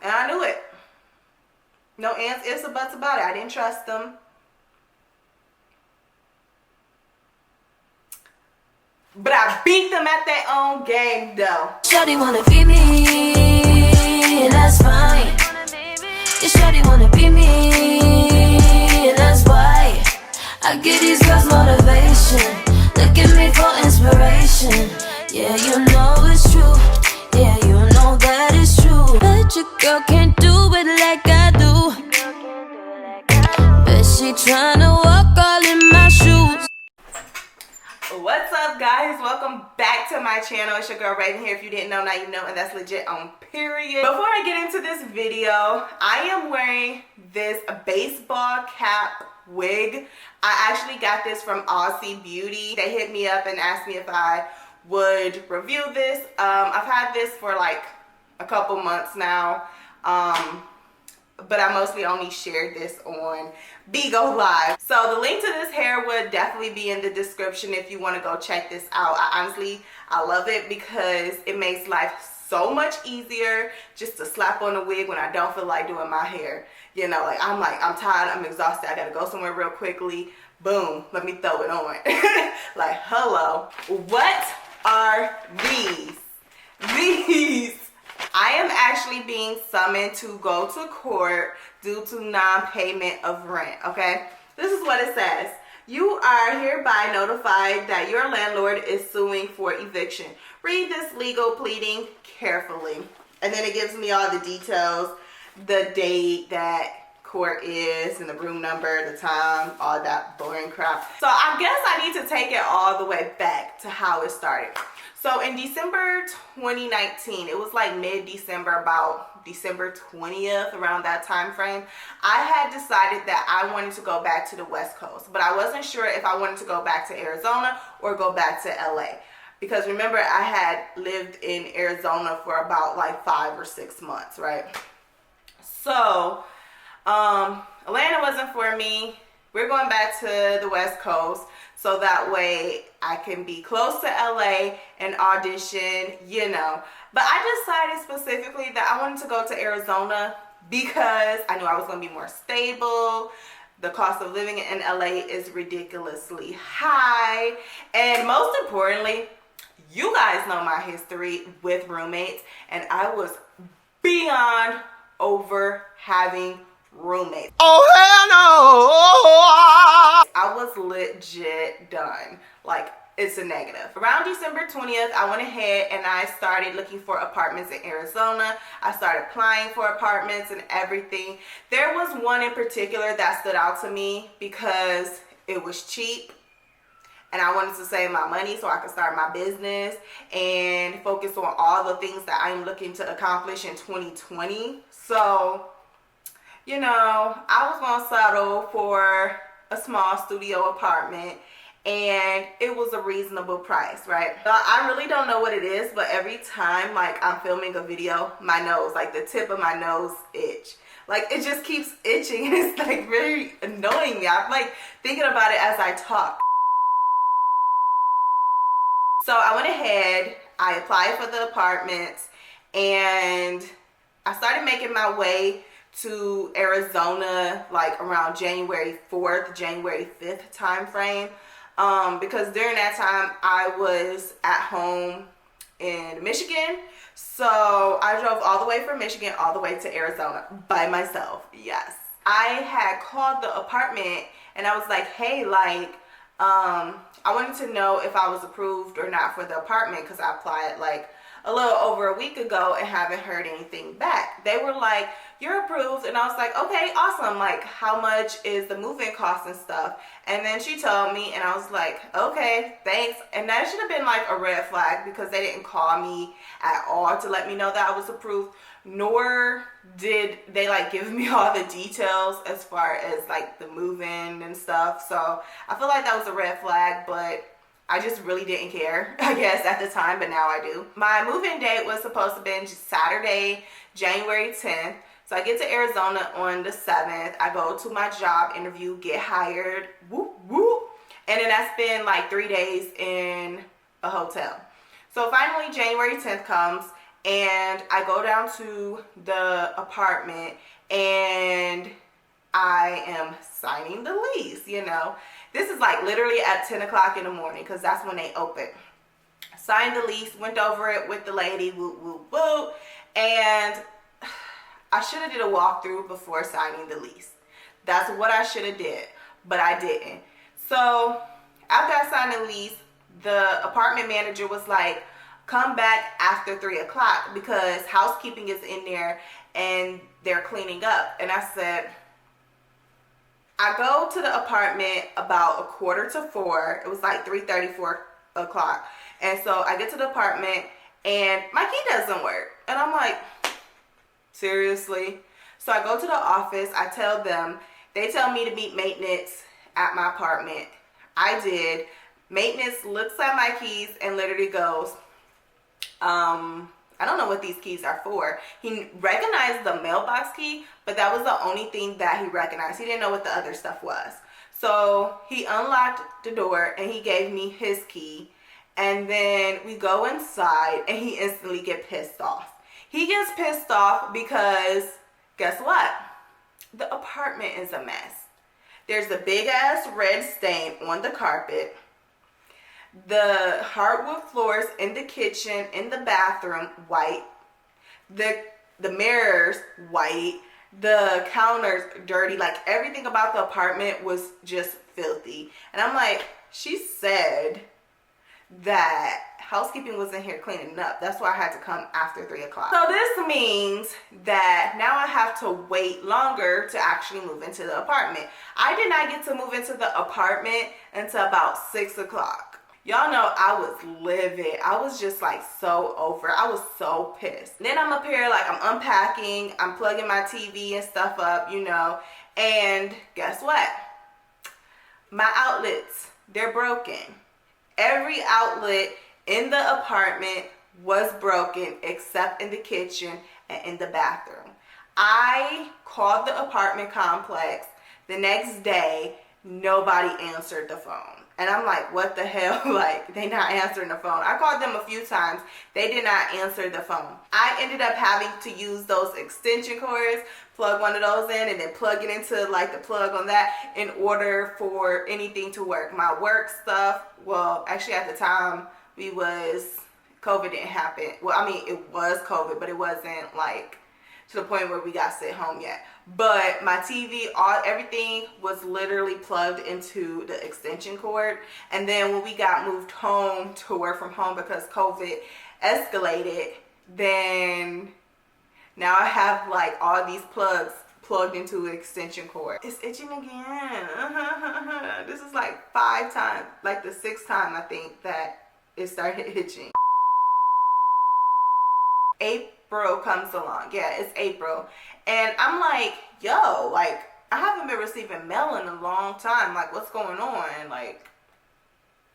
And I knew it. No ands, ifs, or buts about it. I didn't trust them. But I beat them at their own game, though. Shorty wanna be me, and that's fine. Yeah, shorty wanna be me, and that's why I give these girls motivation. Look at me for inspiration. Yeah, you know it's true. Yeah, you know that it's true. Bet your girl can't do it like I do. Bet she tryna walk all in my shoes. What's up, guys? Welcome back to my channel. It's your girl Raven here. If you didn't know, now you know, and that's legit on period. Before I get into this video, I am wearing this baseball cap wig. I actually got this from Aisi Beauty. They hit me up and asked me if I would review this. I've had this for like a couple months now, but I mostly only shared this on Bigo Live. So the link to this hair would definitely be in the description if you want to go check this out. I love it because it makes life so much easier just to slap on a wig when I don't feel like doing my hair. You know, I'm tired, I'm exhausted, I gotta go somewhere real quickly. Boom, let me throw it on. Like, hello. What are these? I am actually being summoned to go to court due to non-payment of rent, okay? This is what it says. You are hereby notified that your landlord is suing for eviction. Read this legal pleading carefully. And then it gives me all the details, the date that court is, and the room number, the time, all that boring crap. So I guess I need to take it all the way back to how it started. So in December 2019, it was like mid-December, about December 20th, around that time frame, I had decided that I wanted to go back to the West Coast, but I wasn't sure if I wanted to go back to Arizona or go back to LA. Because remember, I had lived in Arizona for about like 5 or 6 months, right? So Atlanta wasn't for me. We're going back to the West Coast so that way I can be close to LA and audition, you know. But I decided specifically that I wanted to go to Arizona because I knew I was going to be more stable. The cost of living in LA is ridiculously high. And most importantly, you guys know my history with roommates, and I was beyond over having roommates. Oh hell no! I was legit done. Like, it's a negative. Around December 20th, I went ahead and I started looking for apartments in Arizona. I started applying for apartments and everything. There was one in particular that stood out to me because it was cheap and I wanted to save my money so I could start my business and focus on all the things that I'm looking to accomplish in 2020. So, you know, I was gonna settle for a small studio apartment, and it was a reasonable price, right? I really don't know what it is, but every time like I'm filming a video, my nose, like the tip of my nose itch. Like, it just keeps itching, and it's like very annoying me. I'm like thinking about it as I talk. So I went ahead, I applied for the apartments, and I started making my way to Arizona like around January 4th, January 5th time frame, because during that time I was at home in Michigan. So I drove all the way from Michigan all the way to Arizona by myself. Yes, I had called the apartment and I was like, hey, like I wanted to know if I was approved or not for the apartment because I applied like a little over a week ago and haven't heard anything back. They were like, you're approved. And I was like, okay, awesome. Like, how much is the move-in cost and stuff? And then she told me, and I was like, okay, thanks. And that should have been like a red flag because they didn't call me at all to let me know that I was approved, nor did they like give me all the details as far as like the move-in and stuff. So I feel like that was a red flag, but I just really didn't care, I guess, at the time, but now I do. My move-in date was supposed to be Saturday, January 10th. So I get to Arizona on the 7th. I go to my job interview, get hired, whoop, whoop. And then I spend like 3 days in a hotel. So finally, January 10th comes, and I go down to the apartment and I am signing the lease, you know. This is like literally at 10 o'clock in the morning because that's when they open. Signed the lease, went over it with the lady, whoop, whoop, whoop. And I should have did a walkthrough before signing the lease. That's what I should have did, but I didn't. So after I signed the lease, the apartment manager was like, come back after 3 o'clock because housekeeping is in there and they're cleaning up. And I said, I go to the apartment about 3:45. It was like 3:30, 4 o'clock. And so I get to the apartment and my key doesn't work. And I'm like, seriously? So I go to the office. I tell them. They tell me to meet maintenance at my apartment. I did. Maintenance looks at my keys and literally goes, I don't know what these keys are for. He recognized the mailbox key, but that was the only thing that he recognized. He didn't know what the other stuff was. So he unlocked the door and he gave me his key. And then we go inside and he instantly gets pissed off. He gets pissed off because guess what? The apartment is a mess. There's a big ass red stain on the carpet. The hardwood floors in the kitchen, in the bathroom, white. The mirrors, white. The counters, dirty. Like everything about the apartment was just filthy. And I'm like, she said that housekeeping wasn't here cleaning up. That's why I had to come after 3 o'clock. So this means that now I have to wait longer to actually move into the apartment. I did not get to move into the apartment until about 6 o'clock. Y'all know I was livid. I was just like so over. I was so pissed. Then I'm up here like I'm unpacking. I'm plugging my TV and stuff up, you know. And guess what? My outlets, they're broken. Every outlet in the apartment was broken except in the kitchen and in the bathroom. I called the apartment complex the next day. Nobody answered the phone. And I'm like, what the hell? Like, they not answering the phone. I called them a few times. They did not answer the phone. I ended up having to use those extension cords, plug one of those in, and then plug it into like the plug on that in order for anything to work. My work stuff, well, actually at the time, COVID didn't happen. Well, I mean, it was COVID, but it wasn't like to the point where we got sent home yet. But my TV, everything was literally plugged into the extension cord. And then when we got moved home to work from home because COVID escalated, then now I have like all these plugs plugged into an extension cord. It's itching again. This is like 5 times, like the 6th time I think that it started itching. April comes along. Yeah, it's April. And I'm like, yo, like, I haven't been receiving mail in a long time. Like, what's going on? Like,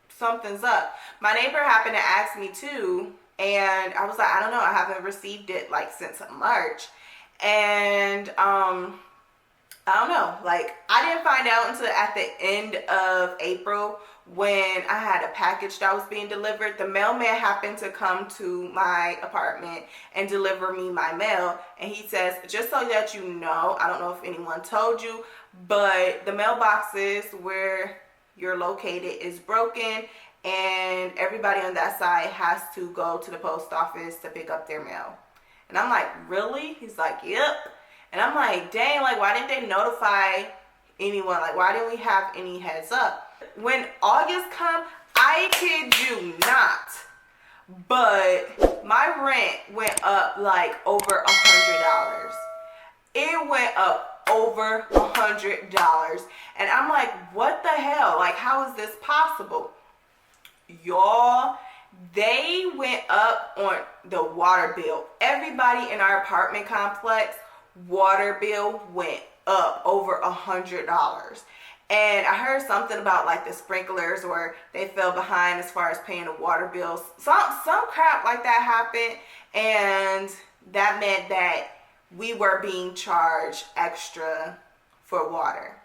something's up. My neighbor happened to ask me too. And I was like, I don't know. I haven't received it like since March. And, I don't know. Like, I didn't find out until at the end of April when I had a package that was being delivered. The mailman happened to come to my apartment and deliver me my mail. And he says, just so that you know, I don't know if anyone told you, but the mailboxes where you're located is broken and everybody on that side has to go to the post office to pick up their mail. And I'm like, really? He's like, yep. And I'm like, dang, like, why didn't they notify anyone? Like, why didn't we have any heads up? When August come, I kid you not, but my rent went up like over $100. It went up over $100. And I'm like, what the hell? Like, how is this possible? Y'all, they went up on the water bill. Everybody in our apartment complex, water bill went up over $100. And I heard something about like the sprinklers or they fell behind as far as paying the water bills. Some crap like that happened, and that meant that we were being charged extra for water.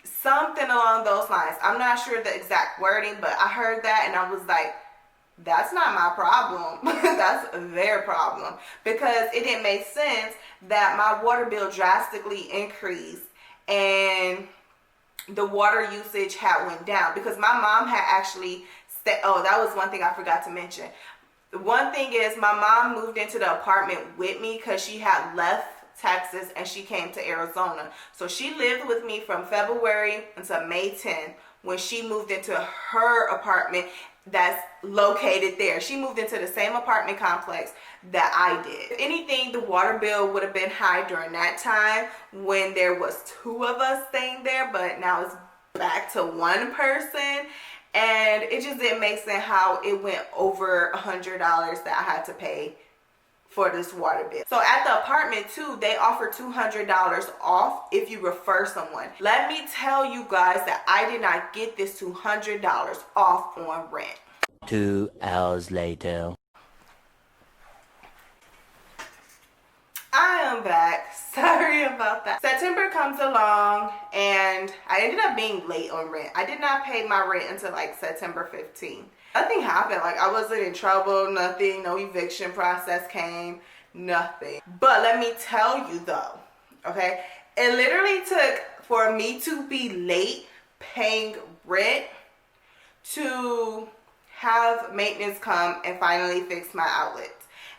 Something along those lines. I'm not sure the exact wording, but I heard that and I was like, That's not my problem. That's their problem, because it didn't make sense that my water bill drastically increased and the water usage had went down, because my mom had actually oh, that was one thing I forgot to mention. One thing is, my mom moved into the apartment with me because she had left Texas and she came to Arizona. So she lived with me from February until May 10th, when she moved into her apartment that's located there. She moved into the same apartment complex that I did. If anything, the water bill would have been high during that time when there was 2 of us staying there, but now it's back to 1 person. And it just didn't make sense how it went over $100 that I had to pay for this water bill. So at the apartment too, they offer $200 off if you refer someone. Let me tell you guys that I did not get this $200 off on rent. 2 hours later. I am back. Sorry about that. September comes along and I ended up being late on rent. I did not pay my rent until like September 15th. Nothing happened. Like, I wasn't in trouble, nothing. No eviction process came, nothing. But let me tell you though, okay? It literally took for me to be late paying rent to have maintenance come and finally fix my outlets.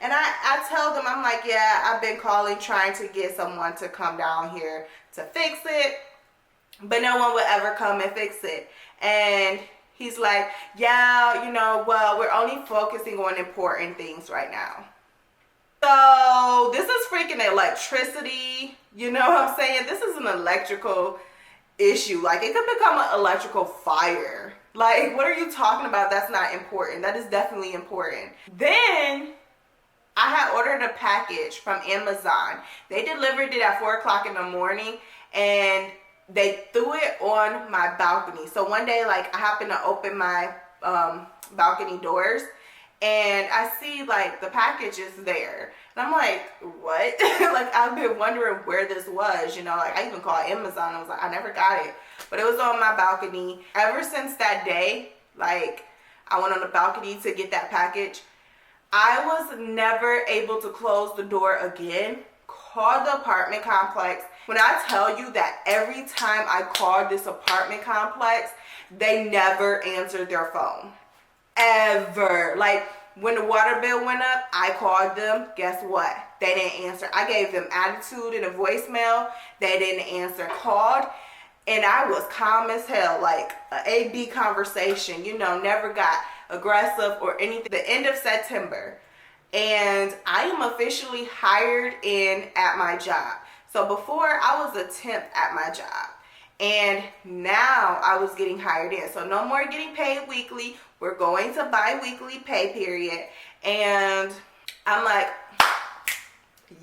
And I tell them, I'm like, yeah, I've been calling trying to get someone to come down here to fix it, but no one would ever come and fix it. And he's like, yeah, you know, well, we're only focusing on important things right now. So this is freaking electricity. You know what I'm saying? This is an electrical issue. Like, it could become an electrical fire. Like, what are you talking about? That's not important. That is definitely important. Then I had ordered a package from Amazon. They delivered it at 4 o'clock in the morning and they threw it on my balcony. So one day, like, I happened to open my balcony doors and I see like the package is there. And I'm like, what? Like, I've been wondering where this was, you know, like I even called Amazon. I was like, I never got it. But it was on my balcony. Ever since that day, like, I went on the balcony to get that package. I was never able to close the door again. Called the apartment complex. When I tell you that every time I called this apartment complex, they never answered their phone. Ever. Like, when the water bill went up, I called them. Guess what? They didn't answer. I gave them attitude in a voicemail. They didn't answer. Called, and I was calm as hell. Like, an A-B conversation. You know, never got aggressive or anything. The end of September, and I am officially hired in at my job. So before, I was a temp at my job, and now I was getting hired in. So no more getting paid weekly. We're going to bi-weekly pay period. And I'm like,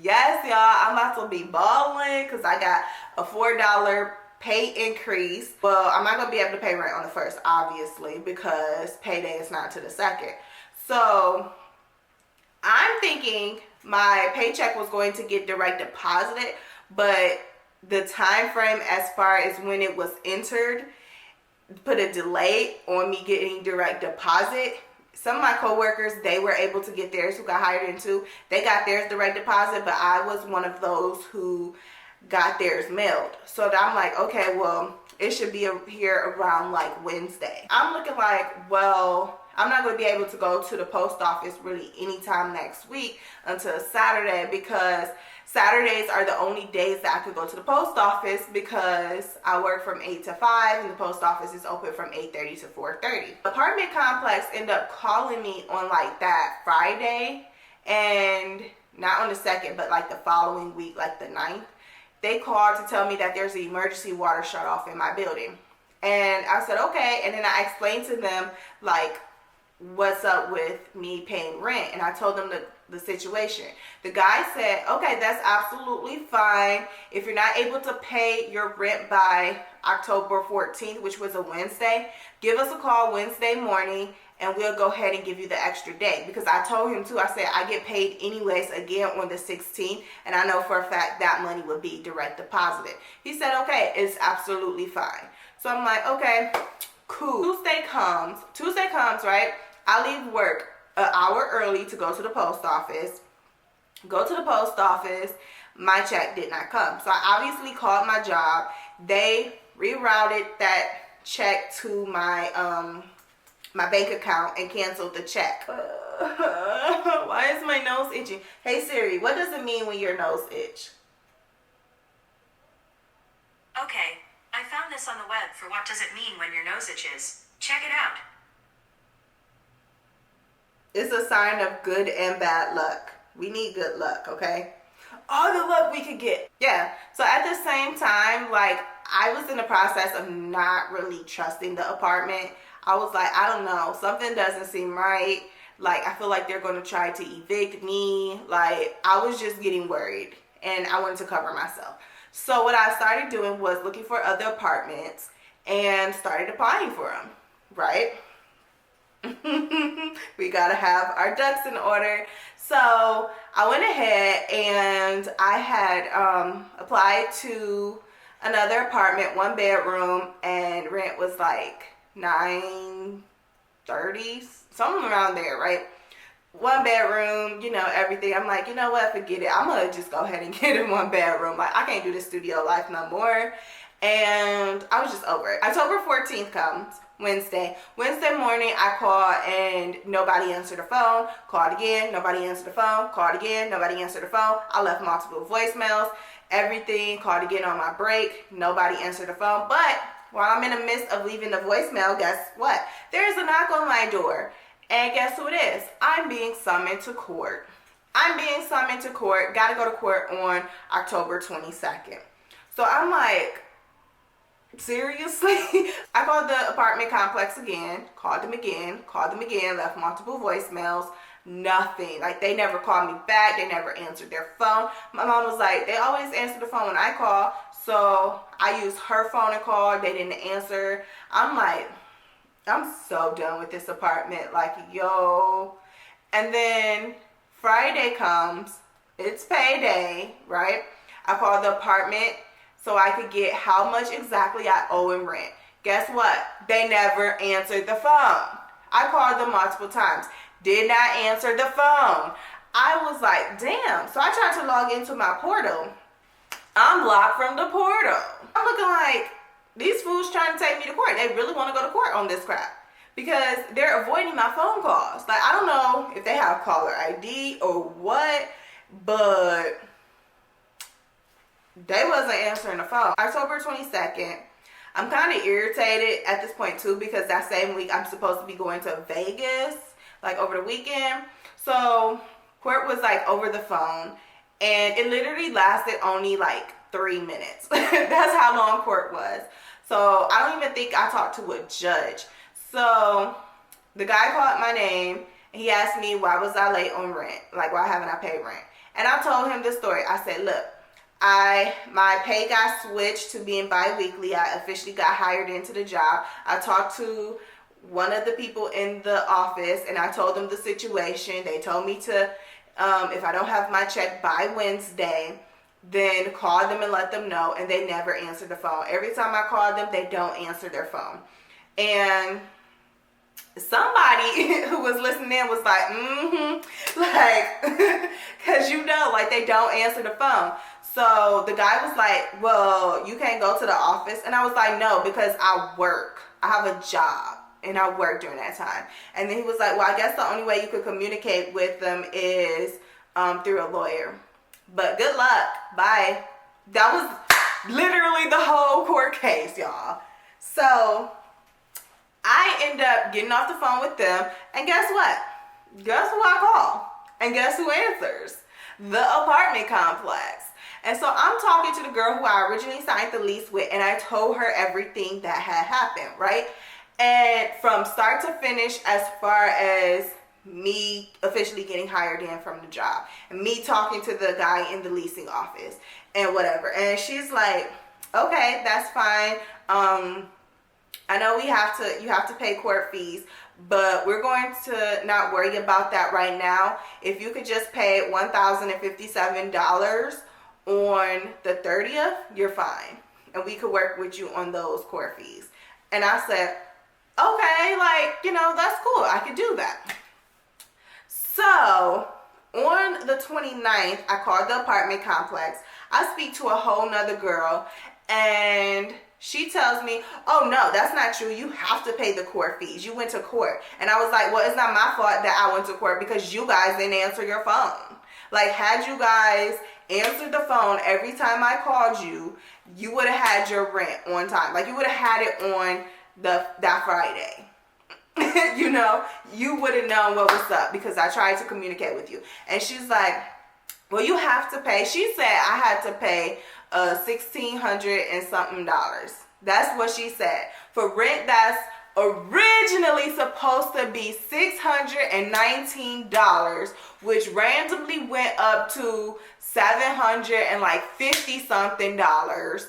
yes, y'all, I'm about to be balling because I got a $4 pay increase. Well, I'm not gonna be able to pay rent on the 1st, obviously, because payday is not to the 2nd. So I'm thinking my paycheck was going to get direct deposited, but the time frame as far as when it was entered put a delay on me getting direct deposit. Some of my coworkers, they were able to get theirs, who got hired into. They got theirs direct deposit, but I was one of those who got theirs mailed. So I'm like, okay, well, it should be here around like Wednesday. I'm looking like, well, I'm not going to be able to go to the post office really anytime next week until Saturday, because Saturdays are the only days that I could go to the post office, because I work from 8 to 5 and the post office is open from 8:30 to 4:30. The apartment complex ended up calling me on like that Friday, and not on the 2nd, but like the following week, like the 9th. They called to tell me that there's an emergency water shut off in my building. And I said, okay. And then I explained to them, like, what's up with me paying rent. And I told them the situation. The guy said, okay, that's absolutely fine. If you're not able to pay your rent by October 14th, which was a Wednesday, give us a call Wednesday morning and we'll go ahead and give you the extra day. Because I told him too, I said, I get paid anyways again on the 16th, and I know for a fact that money would be direct deposited. He said, okay, it's absolutely fine. So I'm like, okay, cool. Tuesday comes, right? I leave work an hour early to go to the post office. Go to the post office. My check did not come. So I obviously called my job. They rerouted that check to my my bank account and canceled the check. Why is my nose itching? Hey Siri, what does it mean when your nose itch? Okay, I found this on the web for what does it mean when your nose itches. Check it out. It's a sign of good and bad luck. We need good luck, okay? All the luck we could get. Yeah, so at the same time, like, I was in the process of not really trusting the apartment. I was like, I don't know, something doesn't seem right. Like, I feel like they're going to try to evict me. Like, I was just getting worried, and I wanted to cover myself. So what I started doing was looking for other apartments and started applying for them, right? We gotta have our ducks in order. So I went ahead and I had applied to another apartment, 1 bedroom, and rent was like $930, something around there, right? 1 bedroom, you know, everything. I'm like, you know what, forget it. I'm gonna just go ahead and get in 1 bedroom. Like, I can't do this studio life no more. And I was just over it. October 14th comes, Wednesday. Wednesday morning, I called and nobody answered the phone. Called again, nobody answered the phone. Called again, nobody answered the phone. I left multiple voicemails, everything. Called again on my break, nobody answered the phone. But while I'm in the midst of leaving the voicemail, guess what? There's a knock on my door. And guess who it is? I'm being summoned to court. I'm being summoned to court. Got to go to court on October 22nd. So I'm like, seriously? I called the apartment complex again, called them again, left multiple voicemails, nothing. Like, they never called me back. They never answered their phone. My mom was like, they always answer the phone when I call. So I used her phone and called. They didn't answer. I'm like, I'm so done with this apartment. Like, yo. And then Friday comes. It's payday, right? I called the apartment so I could get how much exactly I owe in rent. Guess what? They never answered the phone. I called them multiple times. Did not answer the phone. I was like, damn. So I tried to log into my portal. I'm blocked from the portal. I'm looking like, these fools trying to take me to court. They really want to go to court on this crap. Because they're avoiding my phone calls. Like, I don't know if they have caller ID or what, but they wasn't answering the phone. October 22nd, I'm kind of irritated at this point too, because that same week I'm supposed to be going to Vegas, like over the weekend. So court was like over the phone, and it literally lasted only like 3 minutes. That's how long court was. So I don't even think I talked to a judge. So the guy called my name and he asked me why was I late on rent, like why haven't I paid rent. And I told him the story. I said, look, my pay got switched to being bi-weekly. I officially got hired into the job. I talked to one of the people in the office and I told them the situation. They told me to, if I don't have my check by Wednesday, then call them and let them know. And they never answered the phone. Every time I call them, they don't answer their phone. And somebody who was listening in was like, like, because you know, like, they don't answer the phone. So the guy was like, well, you can't go to the office. And I was like, no, because I work. I have a job and I work during that time. And then he was like, well, I guess the only way you could communicate with them is through a lawyer. But good luck. Bye. That was literally the whole court case, y'all. So I end up getting off the phone with them. And guess what? Guess who I call? And guess who answers? The apartment complex. And so I'm talking to the girl who I originally signed the lease with, and I told her everything that had happened, right? And from start to finish, as far as me officially getting hired in from the job, and me talking to the guy in the leasing office and whatever. And she's like, okay, that's fine. I know you have to pay court fees, but we're going to not worry about that right now. If you could just pay $1,057 on the 30th, you're fine. And we could work with you on those court fees. And I said, okay, like, you know, that's cool. I could do that. So on the 29th, I called the apartment complex. I speak to a whole nother girl, and she tells me, oh no, that's not true. You have to pay the court fees. You went to court. And I was like, well, it's not my fault that I went to court because you guys didn't answer your phone. Like, had you guys answered the phone every time I called you, you would have had your rent on time. Like, you would have had it on that Friday. You know, you would have known what was up because I tried to communicate with you. And she's like, well, you have to pay. She said I had to pay $1,600 and something dollars. That's what she said. For rent that's originally supposed to be $619, which randomly went up to $750 something dollars.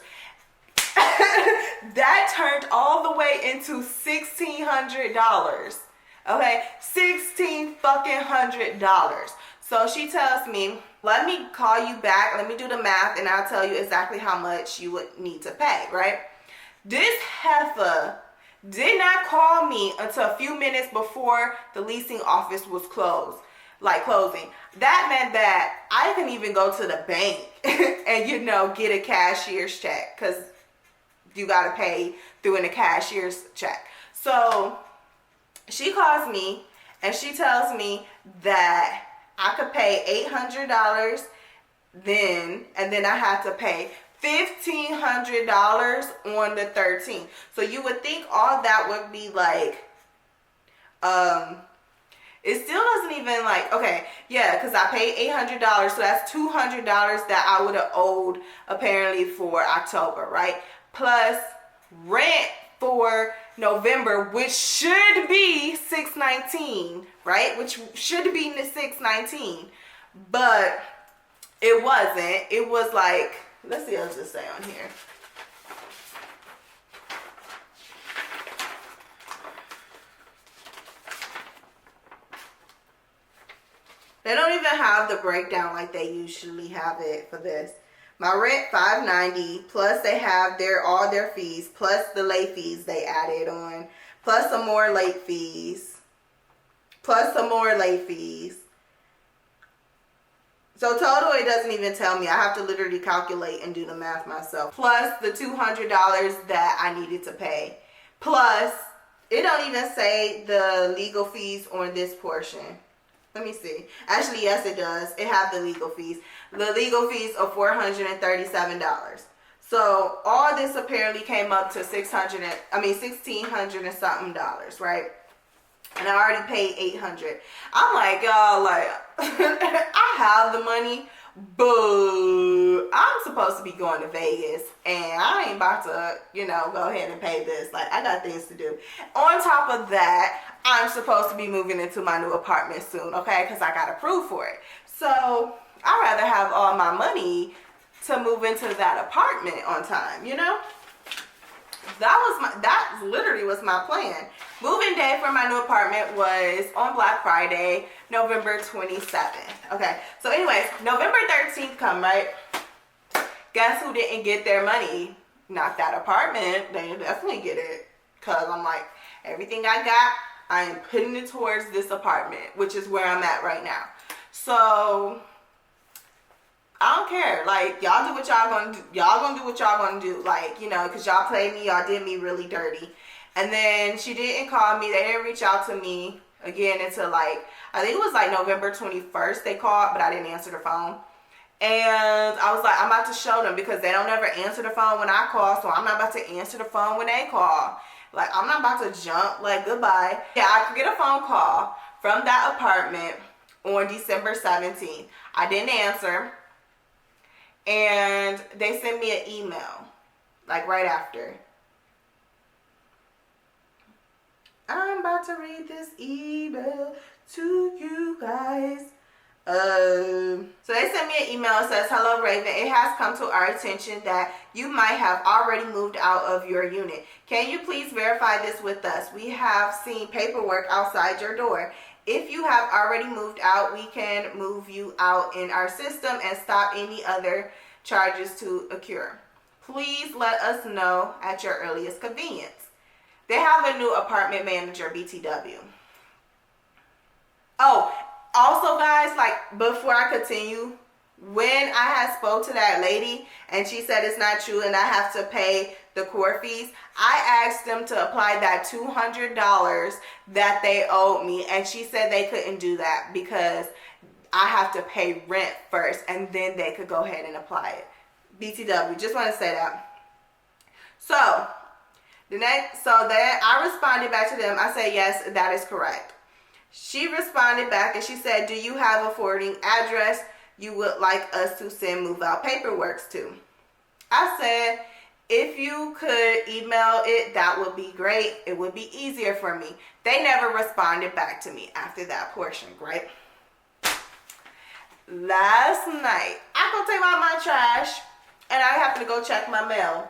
That turned all the way into $1,600. Okay, $1,600. So she tells me, let me call you back, let me do the math, and I'll tell you exactly how much you would need to pay, right? This heifer did not call me until a few minutes before the leasing office was closing. That meant that I couldn't even go to the bank and, you know, get a cashier's check, because you got to pay through in a cashier's check. So she calls me and she tells me that I could pay $800 then, and then I have to pay $1,500 on the 13th. So you would think all that would be like, it still doesn't even like, okay, yeah, because I paid $800, so that's $200 that I would have owed apparently for October, right? Plus rent for November, which should be $619, right? Which should be the $619, but it wasn't. It was like, let's see, I'll just say on here. They don't even have the breakdown like they usually have it for this. My rent $590, plus they have all their fees, plus the late fees they added on, plus some more late fees, plus some more late fees. So total, it doesn't even tell me. I have to literally calculate and do the math myself. Plus the $200 that I needed to pay. Plus, it don't even say the legal fees on this portion. Let me see. Actually, yes, it does. It have the legal fees. The legal fees are $437. So all this apparently came up to $1,600 and something dollars, right? And I already paid $800. I'm like, y'all, like, I have the money, but I'm supposed to be going to Vegas, and I ain't about to, you know, go ahead and pay this. Like, I got things to do. On top of that, I'm supposed to be moving into my new apartment soon, okay? Because I got approved for it. So I'd rather have all my money to move into that apartment on time, you know? That literally was my plan. Moving day for my new apartment was on Black Friday, November 27th. Okay, so anyways, November 13th come, right? Guess who didn't get their money? Not that apartment. They didn't definitely get it. Because I'm like, everything I got, I am putting it towards this apartment, which is where I'm at right now. So I don't care. Like, y'all do what y'all gonna do. Y'all gonna do what y'all gonna do. Like, you know, because y'all played me. Y'all did me really dirty. And then she didn't call me. They didn't reach out to me again until, like, I think it was like November 21st they called, but I didn't answer the phone. And I was like, I'm about to show them, because they don't ever answer the phone when I call, so I'm not about to answer the phone when they call. Like, I'm not about to jump. Like, goodbye. Yeah, I could get a phone call from that apartment on December 17th. I didn't answer. And they sent me an email, like, right after. I'm about to read this email to you guys. So they sent me an email. It says, hello, Raven. It has come to our attention that you might have already moved out of your unit. Can you please verify this with us? We have seen paperwork outside your door. If you have already moved out, we can move you out in our system and stop any other charges to occur. Please let us know at your earliest convenience. They have a new apartment manager, BTW. Oh, also guys, like before I continue, when I had spoke to that lady and she said it's not true and I have to pay the court fees, I asked them to apply that $200 that they owed me, and she said they couldn't do that because I have to pay rent first and then they could go ahead and apply it. BTW, just want to say that. So then I responded back to them. I said, yes, that is correct. She responded back and she said, do you have a forwarding address you would like us to send move out paperwork to? I said, if you could email it, that would be great. It would be easier for me. They never responded back to me after that portion, right? Last night, I go take out my trash and I happen to go check my mail.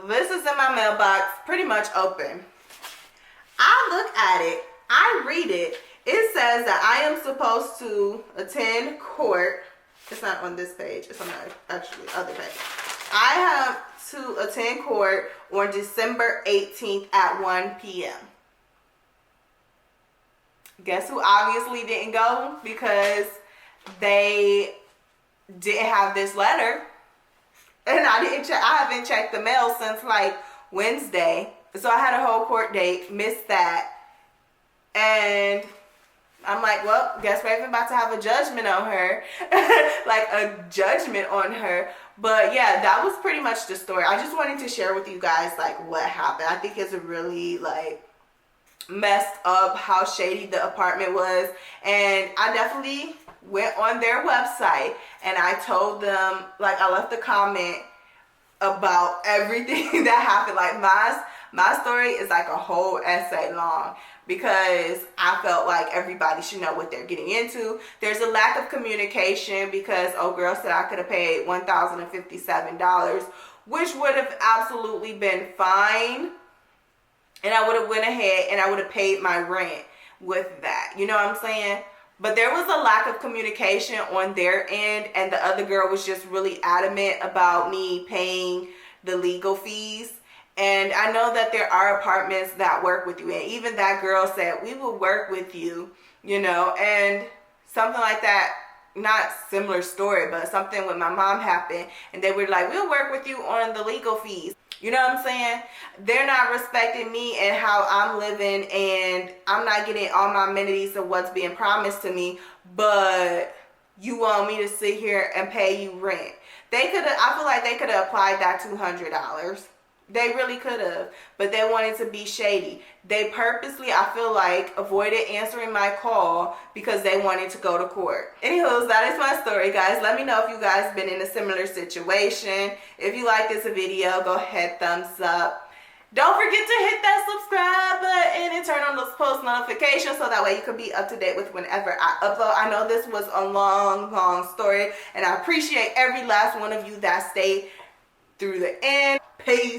This is in my mailbox, pretty much open. I look at it, I read it. It says that I am supposed to attend court. It's not on this page, it's on the actually other page. I have to attend court on December 18th at 1 p.m. Guess who obviously didn't go? Because they didn't have this letter. And I haven't checked the mail since like Wednesday. So I had a whole court date, missed that. And I'm like, well, guess we're even about to have a judgment on her. Like a judgment on her. But yeah, that was pretty much the story. I just wanted to share with you guys like what happened. I think it's a really like messed up how shady the apartment was. And I definitely went on their website and I told them, like I left a comment about everything that happened. Like my story is like a whole essay long because I felt like everybody should know what they're getting into. There's a lack of communication because old girl said I could have paid $1,057, which would have absolutely been fine. And I would have went ahead and I would have paid my rent with that. You know what I'm saying? But there was a lack of communication on their end, and the other girl was just really adamant about me paying the legal fees. And I know that there are apartments that work with you, and even that girl said, we will work with you, you know, and something like that, not similar story, but something with my mom happened, and they were like, we'll work with you on the legal fees. You know what I'm saying? They're not respecting me and how I'm living, and I'm not getting all my amenities of what's being promised to me, but you want me to sit here and pay you rent. They could have, I feel like they could have applied that $200. They really could have, but they wanted to be shady. They purposely, I feel like, avoided answering my call because they wanted to go to court. Anywho, that is my story, guys. Let me know if you guys been in a similar situation. If you like this video, go ahead, thumbs up. Don't forget to hit that subscribe button and turn on those post notifications so that way you can be up to date with whenever I upload. I know this was a long story, and I appreciate every last one of you that stayed through the end. Peace.